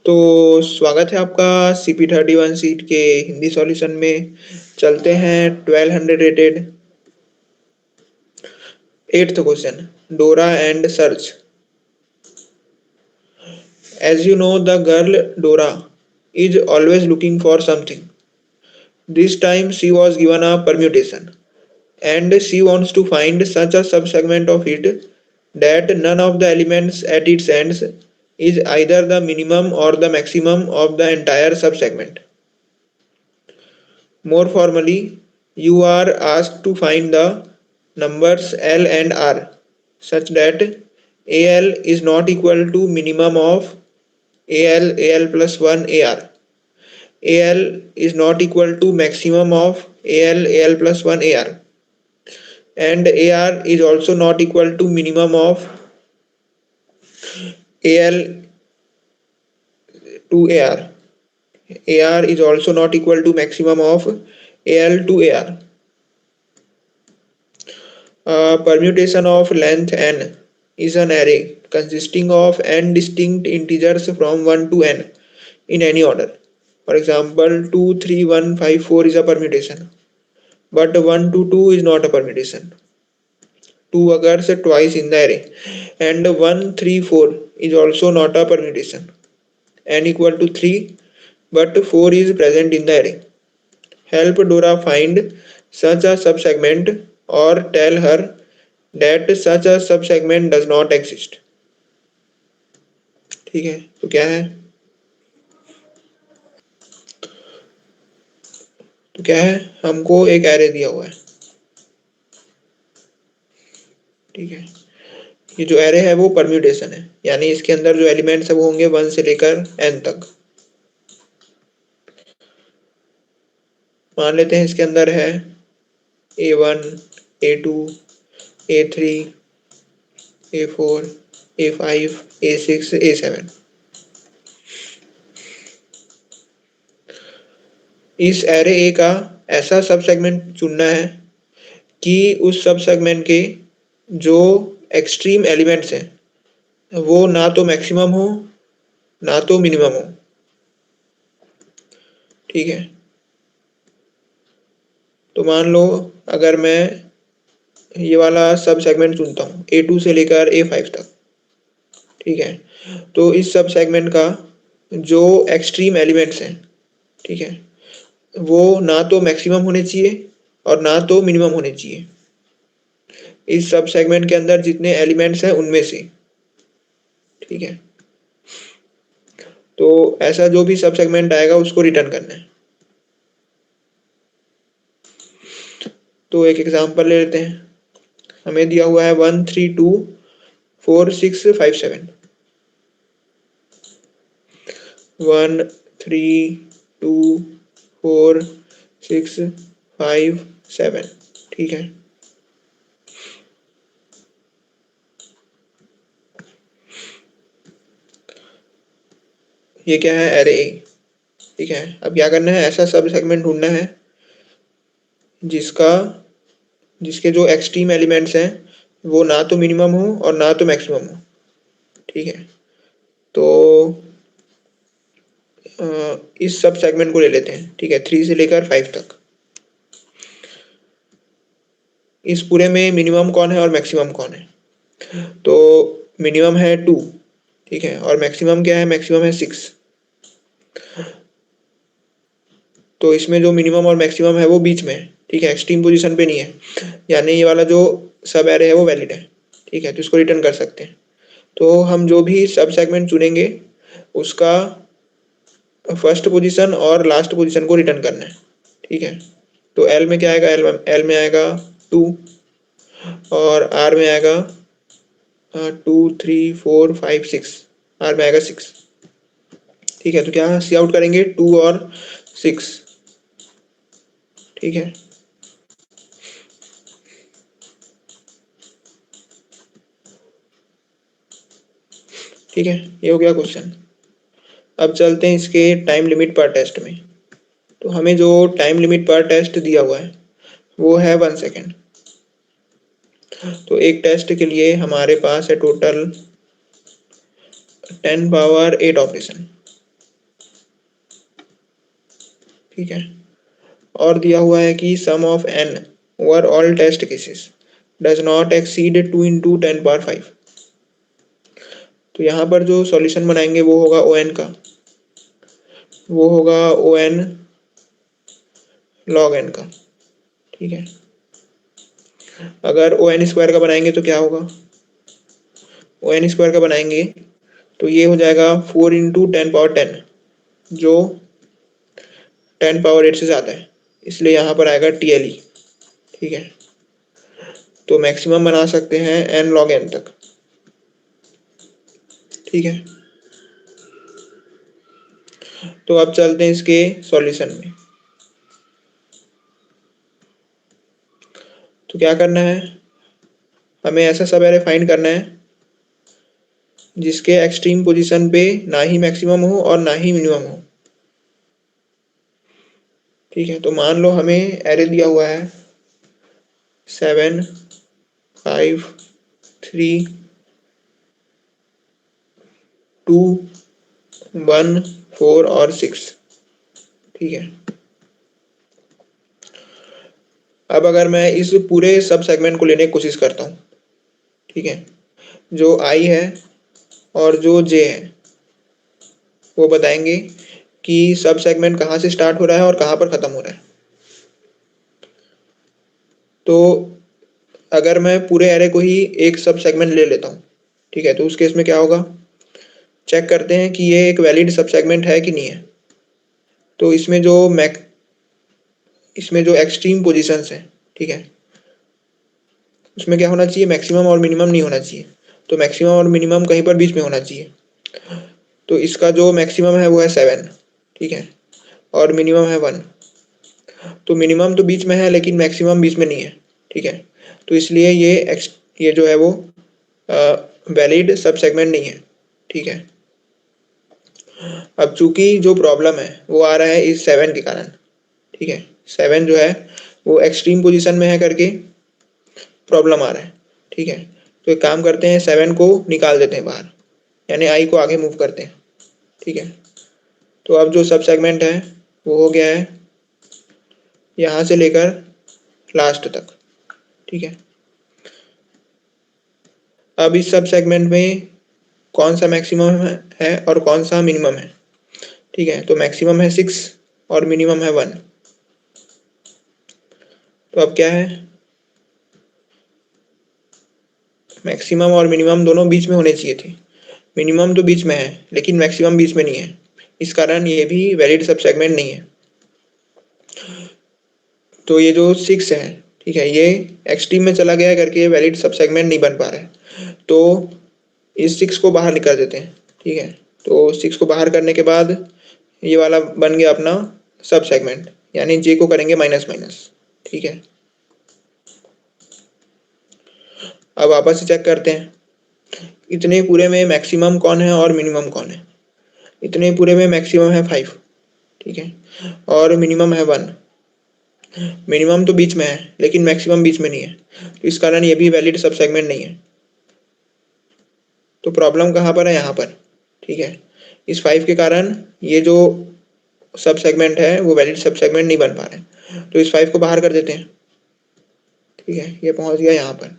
तो स्वागत है आपका CP31 सीट के हिंदी सॉल्यूशन में। चलते हैं 1200 रेटेड 8th क्वेश्चन, डोरा and search. As you know, the girl Dora is always looking for something. This time she was given a permutation, and she wants to find such a subsegment of it that none of the elements at its ends is either the minimum or the maximum of the entire subsegment. More formally, you are asked to find the numbers L and R such that AL is not equal to minimum of AL plus 1 AR. AL is not equal to maximum of AL plus 1 AR, and AR is also not equal to minimum of AL to AR. AR is also not equal to maximum of AL to AR. A permutation of length n is an array consisting of n distinct integers from 1 to n in any order. For example, 2, 3, 1, 5, 4 is a permutation, but 1 to 2 is not a permutation. 2 occurs twice in the array, and 1, 3, 4 is also not a permutation. N equal to 3, but 4 is present in the array. Help Dora find such a subsegment, or tell her that such a subsegment does not exist. ठीक है, तो क्या है? तो क्या है, हमको एक एरे दिया हुआ है। ठीक है, ये जो एरे है वो परम्यूटेशन है, यानी इसके अंदर जो एलिमेंट्स है वो होंगे 1 से लेकर n तक। मान लेते हैं इसके अंदर है A1, A2, A3, A4, A5, A6, A7। इस एरे ए का ऐसा सब सेगमेंट चुनना है कि उस सब सेगमेंट के जो एक्सट्रीम एलिमेंट्स हैं वो ना तो मैक्सिमम हो ना तो मिनिमम हो। ठीक है, तो मान लो अगर मैं ये वाला सब सेगमेंट चुनता हूँ A2 से लेकर A5 तक। ठीक है, तो इस सब सेगमेंट का जो एक्सट्रीम एलिमेंट्स हैं, ठीक है, वो ना तो मैक्सिमम होने चाहिए और ना तो मिनिमम होने चाहिए इस सब सेगमेंट के अंदर जितने एलिमेंट्स हैं उनमें से। ठीक है, तो ऐसा जो भी सब सेगमेंट आएगा उसको रिटर्न करना है। तो एक एग्जांपल ले लेते हैं। हमें दिया हुआ है 1, 3, 2, 4, 6, 5, 7। 1, 3, 2, 4, 6, 5, 7। ठीक है, ये क्या है, एरे ए। ठीक है, अब क्या करना है, ऐसा सब सेगमेंट ढूंढना है जिसके जो एक्सट्रीम एलिमेंट्स हैं वो ना तो मिनिमम हो और ना तो मैक्सिमम हो। ठीक है, तो इस सब सेगमेंट को ले लेते हैं। ठीक है, 3 से लेकर 5 तक। इस पूरे में मिनिमम कौन है और मैक्सिमम कौन है? तो मिनिमम है 2। ठीक है, और मैक्सिमम क्या है? मैक्सिमम है 6। तो इसमें जो मिनिमम और मैक्सिमम है वो बीच में है। ठीक है, एक्सट्रीम पोजीशन पे नहीं है, यानी ये वाला जो सब एरे है वो वैलिड है। ठीक है, तो इसको रिटर्न कर सकते हैं। तो हम जो भी सब सेगमेंट चुनेंगे उसका फर्स्ट पोजीशन और लास्ट पोजीशन को रिटर्न करना है। ठीक है, तो एल में क्या आएगा? एल में आएगा 2, और आर में आएगा 2, 3, 4, 5, 6। आर में आएगा 6। ठीक है, तो क्या सी आउट करेंगे? 2 और 6। ठीक है, ठीक है, ये हो गया क्वेश्चन। अब चलते हैं इसके टाइम लिमिट पर टेस्ट में। तो हमें जो टाइम लिमिट पर टेस्ट दिया हुआ है वो है 1 सेकेंड। तो एक टेस्ट के लिए हमारे पास है टोटल 10 पावर 8 ऑपरेशन। ठीक है। और दिया हुआ है कि sum of n overall test cases does not exceed 2 into 10 power 5। तो यहाँ पर जो सॉल्यूशन बनाएंगे वो होगा ओ एन का, वो होगा ओ एन लॉग एन का। ठीक है। अगर ओ एन स्क्वायर का बनाएंगे तो क्या होगा, ओ एन स्क्वायर का बनाएंगे तो ये हो जाएगा 4 इंटू 10 पावर 10, जो 10 पावर 8 से ज़्यादा है, इसलिए यहाँ पर आएगा टी एल ई। ठीक है। तो मैक्सिमम बना सकते हैं एन लॉग एन तक। ठीक है। तो अब चलते हैं इसके सॉल्यूशन में। तो क्या करना है, हमें ऐसा सब एरे फाइंड करना है जिसके एक्सट्रीम पोजीशन पे ना ही मैक्सिमम हो और ना ही मिनिमम हो। ठीक है। तो मान लो हमें एरे दिया हुआ है 7, 5, 3, 2, 1, 4 और 6। ठीक है। अब अगर मैं इस पूरे सब सेगमेंट को लेने की कोशिश करता हूँ, ठीक है, जो आई है और जो जे है वो बताएंगे कि सब सेगमेंट कहाँ से स्टार्ट हो रहा है और कहाँ पर ख़त्म हो रहा है। तो अगर मैं पूरे एरे को ही एक सब सेगमेंट ले लेता हूँ, ठीक है, तो उस केस में क्या होगा, चेक करते हैं कि ये एक वैलिड सब सेगमेंट है कि नहीं है। तो इसमें जो एक्सट्रीम पोजीशंस हैं, ठीक है, उसमें क्या होना चाहिए, मैक्सिमम और मिनिमम नहीं होना चाहिए। तो मैक्सिमम और मिनिमम कहीं पर बीच में होना चाहिए। तो इसका जो मैक्सिमम है वो है 7। ठीक है। और मिनिमम है 1। तो मिनिमम तो बीच में है लेकिन मैक्सिमम बीच में नहीं है। ठीक है। तो इसलिए ये जो है वो वैलिड सब सेगमेंट नहीं है। ठीक है। अब चूंकि जो प्रॉब्लम है वो आ रहा है इस 7 के कारण। ठीक है। 7 जो है वो एक्सट्रीम पोजीशन में है करके प्रॉब्लम आ रहा है। ठीक है। तो एक काम करते हैं, 7 को निकाल देते हैं बाहर, यानी आई को आगे मूव करते हैं। ठीक है। तो अब जो सब सेगमेंट है वो हो गया है यहाँ से लेकर लास्ट तक। ठीक है। अब इस सब सेगमेंट में कौन सा मैक्सिमम है और कौन सा मिनिमम है। ठीक है। तो मैक्सिमम है 6 और मिनिमम है 1। तो अब क्या है, मैक्सिमम और मिनिमम दोनों बीच में होने चाहिए थे। मिनिमम तो बीच में है लेकिन मैक्सिमम बीच में नहीं है, इस कारण ये भी वैलिड सब सेगमेंट नहीं है। तो ये जो 6 है, ठीक है, ये एक्सट्रीम में चला गया करके वैलिड सब सेगमेंट नहीं बन पा रहा है। तो इस 6 को बाहर निकाल देते हैं। ठीक है। तो 6 को बाहर करने के बाद ये वाला बन गया अपना सब सेगमेंट, यानी जे को करेंगे माइनस माइनस। ठीक है। अब वापस से चेक करते हैं इतने पूरे में मैक्सिमम कौन है और मिनिमम कौन है। इतने पूरे में मैक्सिमम है 5। ठीक है। और मिनिमम है 1। मिनिमम तो बीच में है लेकिन मैक्सिमम बीच में नहीं है, तो इस कारण ये भी वैलिड सब सेगमेंट नहीं है। तो प्रॉब्लम कहाँ पर है, यहाँ पर। ठीक है। इस 5 के कारण ये जो सब सेगमेंट है वो वैलिड सब सेगमेंट नहीं बन पा रहे हैं। तो इस 5 को बाहर कर देते हैं। ठीक है। ये पहुंच गया यहाँ पर।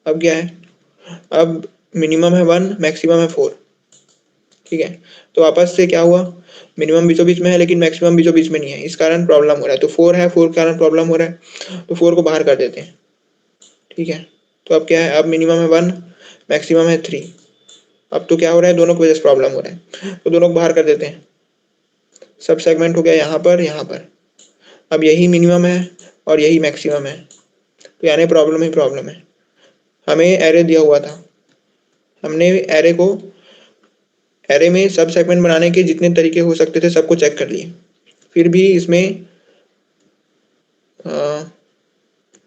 अब क्या है, अब मिनिमम है 1, मैक्सिमम है 4। ठीक है। तो वापस से क्या हुआ, मिनिमम बीचों बीच में है लेकिन मैक्सिमम बीचों बीच में नहीं है, इस कारण प्रॉब्लम हो रहा है। तो 4 है, 4 के कारण प्रॉब्लम हो रहा है, तो 4 को बाहर कर देते हैं। ठीक है। तो अब क्या है, अब मिनिमम है 1, मैक्सिमम है 3। अब तो क्या हो रहा है, दोनों की वजह से प्रॉब्लम हो रहा है, तो दोनों को बाहर कर देते हैं। सब सेगमेंट हो गया यहाँ पर, यहाँ पर। अब यही मिनिमम है और यही मैक्सिमम है, तो यानी प्रॉब्लम ही प्रॉब्लम है। हमें एरे दिया हुआ था, हमने एरे में सब सेगमेंट बनाने के जितने तरीके हो सकते थे सबको चेक कर लिए, फिर भी इसमें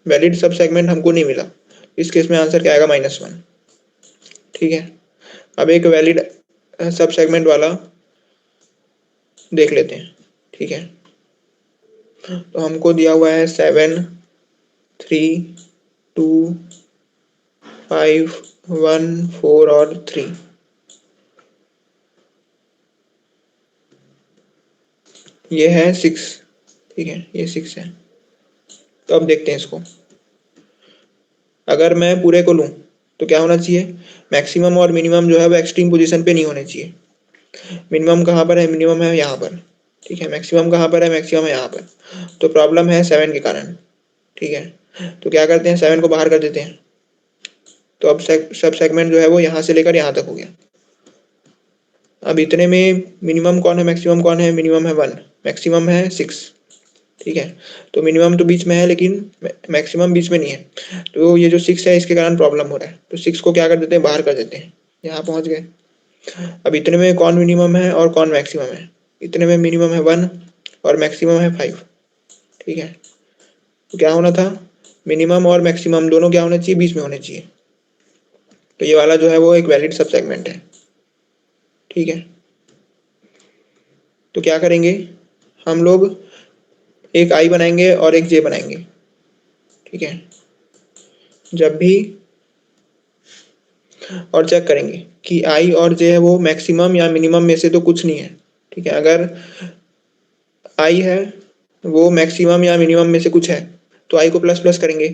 वैलिड सब सेगमेंट हमको नहीं मिला। इस केस में आंसर क्या आएगा, -1। ठीक है। अब एक वैलिड सब सेगमेंट वाला देख लेते हैं। ठीक है। तो हमको दिया हुआ है 7, 3, 2, 5, 1, 4 और 3। ये है 6, ठीक है, ये 6 है। तो अब देखते हैं इसको, अगर मैं पूरे को लूँ तो क्या होना चाहिए, मैक्सिमम और मिनिमम जो है वो एक्सट्रीम पोजीशन पे नहीं होने चाहिए। मिनिमम कहाँ पर है, मिनिमम है यहाँ पर, ठीक है, मैक्सिमम कहाँ पर है, मैक्सिमम है यहाँ पर। तो प्रॉब्लम है 7 के कारण, ठीक है। तो क्या करते हैं, 7 को बाहर कर देते हैं। तो अब सब सेगमेंट जो है वो यहाँ से लेकर यहाँ तक हो गया। अब इतने में मिनिमम कौन है, मैक्सिमम कौन है, मिनिमम है 1, मैक्सिमम है 6, ठीक है। तो मिनिमम तो बीच में है लेकिन मैक्सिमम बीच में नहीं है। तो ये जो 6 है इसके कारण प्रॉब्लम हो रहा है। तो 6 को क्या कर देते हैं, बाहर कर देते हैं। यहाँ पहुंच गए। अब इतने में कौन मिनिमम है और कौन मैक्सिमम है, इतने में मिनिमम है 1 और मैक्सिमम है 5, ठीक है। तो क्या होना था, मिनिमम और मैक्सिमम दोनों क्या होने चाहिए, बीच में होने चाहिए। तो ये वाला जो है वो एक वैलिड सब सेगमेंट है, ठीक है। तो क्या करेंगे हम लोग, एक आई बनाएंगे और एक जे बनाएंगे, ठीक है। जब भी, और चेक करेंगे कि आई और जे है वो मैक्सिमम या मिनिमम में से तो कुछ नहीं है, ठीक है। अगर आई है वो मैक्सिमम या मिनिमम में से कुछ है तो आई को प्लस प्लस करेंगे।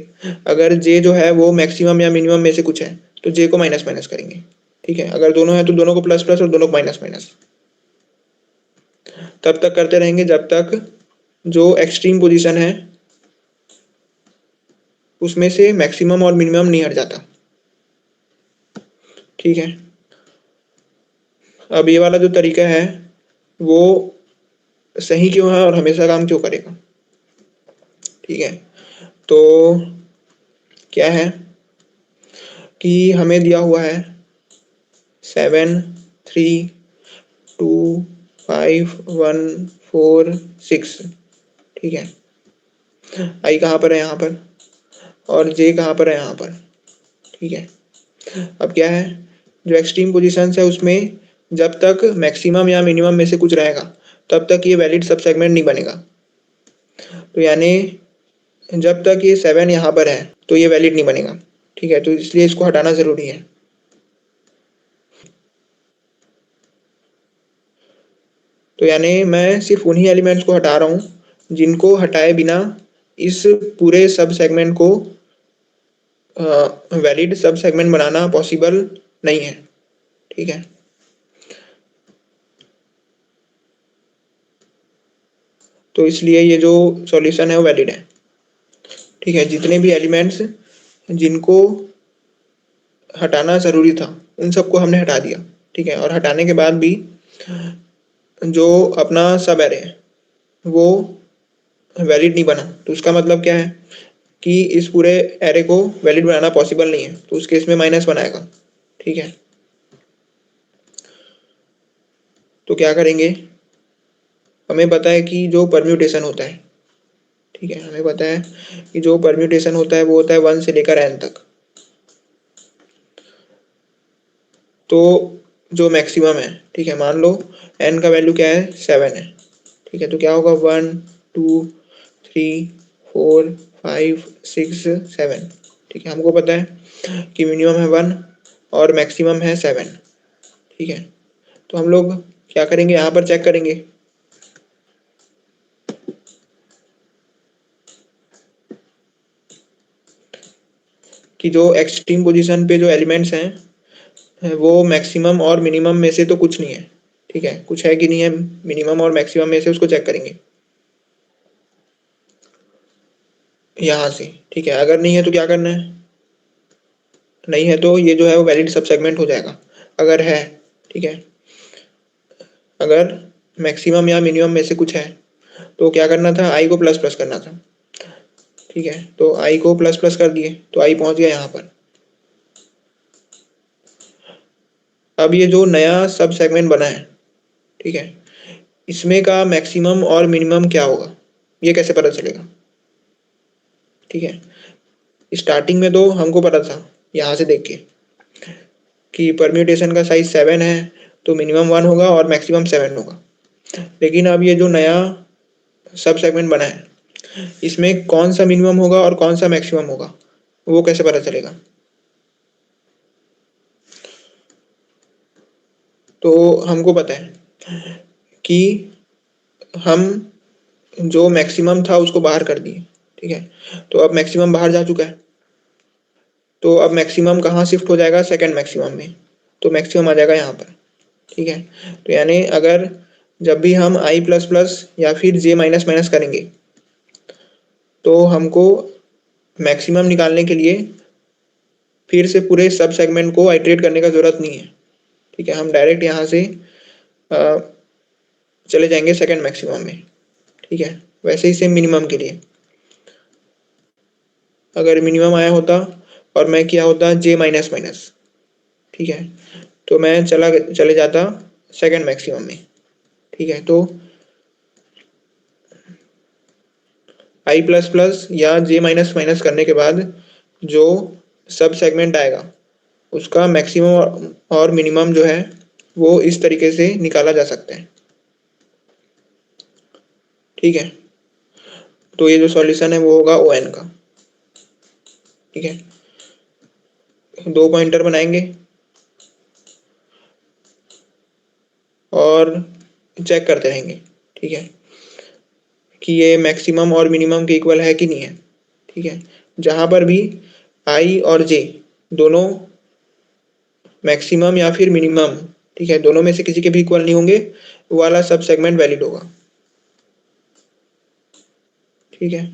अगर जे जो है वो मैक्सिमम या मिनिमम में से कुछ है तो जे को माइनस माइनस करेंगे, ठीक है। अगर दोनों है तो दोनों को प्लस प्लस और दोनों को माइनस माइनस। तब तक करते रहेंगे जब तक जो एक्सट्रीम पोजीशन है उसमें से मैक्सिमम और मिनिमम नहीं हट जाता, ठीक है। अब ये वाला जो तरीका है वो सही क्यों है और हमेशा काम क्यों करेगा, ठीक है। तो क्या है कि हमें दिया हुआ है 7 3 2 5 1 4 6, ठीक है। आई कहाँ पर है, यहाँ पर, और जे कहाँ पर है, यहाँ पर, ठीक है। अब क्या है, जो एक्सट्रीम पोजीशंस है उसमें जब तक मैक्सिमम या मिनिमम में से कुछ रहेगा तब तक ये वैलिड सब सेगमेंट नहीं बनेगा। तो यानी जब तक ये 7 यहाँ पर है तो ये वैलिड नहीं बनेगा, ठीक है। तो इसलिए इसको हटाना जरूरी है। तो यानी मैं सिर्फ उन्हीं एलिमेंट्स को हटा रहा हूँ जिनको हटाए बिना इस पूरे सब सेगमेंट को वैलिड सब सेगमेंट बनाना पॉसिबल नहीं है, ठीक है। तो इसलिए ये जो सॉल्यूशन है वो वैलिड है, ठीक है। जितने भी एलिमेंट्स जिनको हटाना जरूरी था उन सबको हमने हटा दिया, ठीक है। और हटाने के बाद भी जो अपना सब एरे है वो वैलिड नहीं बना, तो उसका मतलब क्या है कि इस पूरे एरे को वैलिड बनाना पॉसिबल नहीं है। तो उस केस में माइनस बनाएगा, ठीक है। तो क्या करेंगे, हमें पता है कि जो परम्यूटेशन होता है, ठीक है, हमें पता है कि जो परम्यूटेशन होता है वो होता है 1 से लेकर n तक। तो जो मैक्सिमम है, ठीक है, मान लो n का वैल्यू क्या है, 7 है, ठीक है। तो क्या होगा, 1 2 3 4 5 6 7, ठीक है। हमको पता है कि मिनिमम है 1 और मैक्सिमम है 7, ठीक है। तो हम लोग क्या करेंगे, यहाँ पर चेक करेंगे कि जो एक्सट्रीम पोजीशन पे जो एलिमेंट्स हैं वो मैक्सिमम और मिनिमम में से तो कुछ नहीं है, ठीक है। कुछ है कि नहीं है मिनिमम और मैक्सिमम में से, उसको चेक करेंगे यहाँ से, ठीक है। अगर नहीं है तो क्या करना है, नहीं है तो ये जो है वो वैलिड सब सेगमेंट हो जाएगा। अगर है, ठीक है, अगर मैक्सिमम या मिनिमम में से कुछ है तो क्या करना था, आई को प्लस प्लस करना था, ठीक है। तो आई को प्लस प्लस कर दिए तो आई पहुंच गया यहाँ पर। अब ये जो नया सब सेगमेंट बना है, ठीक है, इसमें का मैक्सिमम और मिनिमम क्या होगा ये कैसे पता चलेगा, ठीक है। स्टार्टिंग में तो हमको पता था यहाँ से देख के कि परम्यूटेशन का साइज 7 है तो मिनिमम 1 होगा और मैक्सिमम 7 होगा। लेकिन अब ये जो नया सब सेगमेंट बना है इसमें कौन सा मिनिमम होगा और कौन सा मैक्सिमम होगा वो कैसे पता चलेगा। तो हमको पता है कि हम जो मैक्सिमम था उसको बाहर कर दिए, ठीक है। तो अब मैक्सिमम बाहर जा चुका है, तो अब मैक्सिमम कहाँ शिफ्ट हो जाएगा, सेकंड मैक्सिमम में। तो मैक्सिमम आ जाएगा यहाँ पर, ठीक है। तो यानी अगर जब भी हम i प्लस प्लस या फिर j माइनस माइनस करेंगे तो हमको मैक्सिमम निकालने के लिए फिर से पूरे सब सेगमेंट को आइटरेट करने का जरूरत नहीं है, ठीक है। हम डायरेक्ट यहाँ से चले जाएंगे सेकंड मैक्सिमम में, ठीक है। वैसे ही सेम मिनिमम के लिए, अगर मिनिमम आया होता और मैं किया होता j माइनस माइनस, ठीक है, तो मैं चले जाता सेकंड मैक्सिमम में, ठीक है। तो i प्लस प्लस या j माइनस माइनस करने के बाद जो सब सेगमेंट आएगा उसका मैक्सिमम और मिनिमम जो है वो इस तरीके से निकाला जा सकता है, ठीक है। तो ये जो सॉल्यूशन है वो होगा ओ एन का, ठीक है। दो पॉइंटर बनाएंगे और चेक करते रहेंगे, ठीक है, कि ये मैक्सिमम और मिनिमम के इक्वल है कि नहीं है, ठीक है। जहां पर भी आई और जे दोनों मैक्सिमम या फिर मिनिमम, ठीक है, दोनों में से किसी के भी इक्वल नहीं होंगे, वो वाला सब सेगमेंट वैलिड होगा, ठीक है।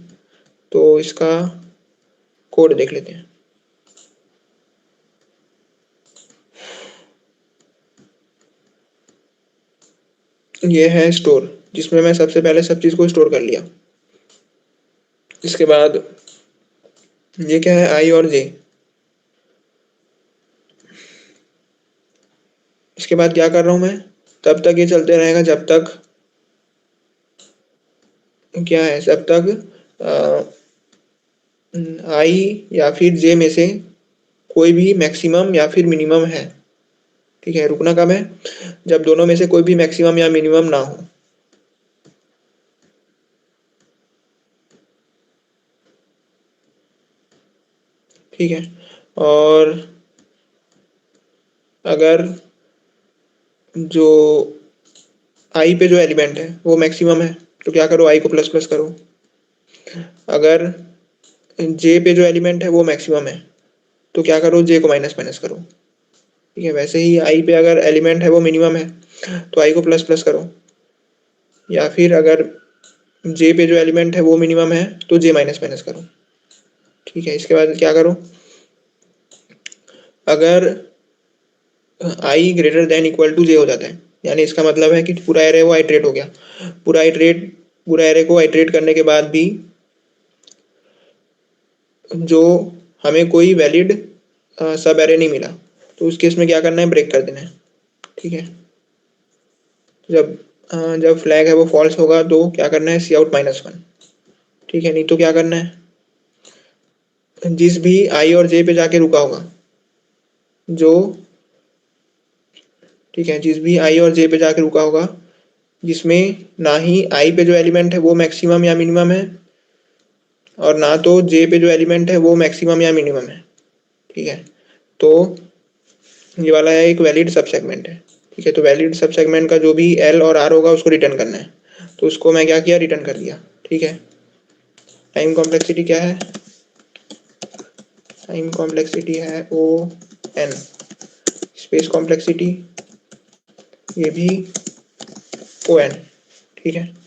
तो इसका कोड देख लेते हैं। ये है स्टोर, जिसमें मैं सबसे पहले सब चीज को स्टोर कर लिया। इसके बाद ये क्या है, आई और जे। इसके बाद क्या कर रहा हूं मैं, तब तक ये चलते रहेगा जब तक क्या है, जब तक आई या फिर जे में से कोई भी मैक्सिमम या फिर मिनिमम है, ठीक है। रुकना कब है, जब दोनों में से कोई भी मैक्सिमम या मिनिमम ना हो, ठीक है। और अगर जो आई पे जो एलिमेंट है वो मैक्सिमम है तो क्या करो, आई को प्लस प्लस करो। अगर जे पे जो एलिमेंट है वो मैक्सिमम है तो क्या करो, जे को माइनस माइनस करो, ठीक है। वैसे ही आई पे अगर एलिमेंट है वो मिनिमम है तो आई को प्लस प्लस करो, या फिर अगर जे पे जो एलिमेंट है वो मिनिमम है तो जे माइनस माइनस करो, ठीक है। इसके बाद क्या करो, अगर आई ग्रेटर देन इक्वल टू जे हो जाता है, यानी इसका मतलब है कि पूरा एरे वो आइटरेट हो गया। पूरा एरे को आइटरेट करने के बाद भी जो हमें कोई वैलिड सब एरे नहीं मिला तो उस केस में क्या करना है, ब्रेक कर देना है, ठीक है। जब जब फ्लैग है वो फॉल्स होगा तो क्या करना है, सी आउट माइनस वन, ठीक है। नहीं तो क्या करना है, जिस भी आई और जे पे जाके रुका होगा जो, ठीक है, जिस भी आई और जे पे जाके रुका होगा जिसमें ना ही आई पे जो एलिमेंट है वो मैक्सिमम या मिनिमम है और ना तो जे पे जो एलिमेंट है वो मैक्सिमम या मिनिमम है, ठीक है। तो ये वाला है एक वैलिड सब सेगमेंट है, ठीक है। तो वैलिड सब सेगमेंट का जो भी एल और आर होगा उसको रिटर्न करना है, तो उसको मैं क्या किया, रिटर्न कर दिया, ठीक है। टाइम कॉम्प्लेक्सिटी क्या है, टाइम कॉम्प्लेक्सिटी है ओ एन, स्पेस कॉम्प्लेक्सिटी ये भी ओ एन, ठीक है।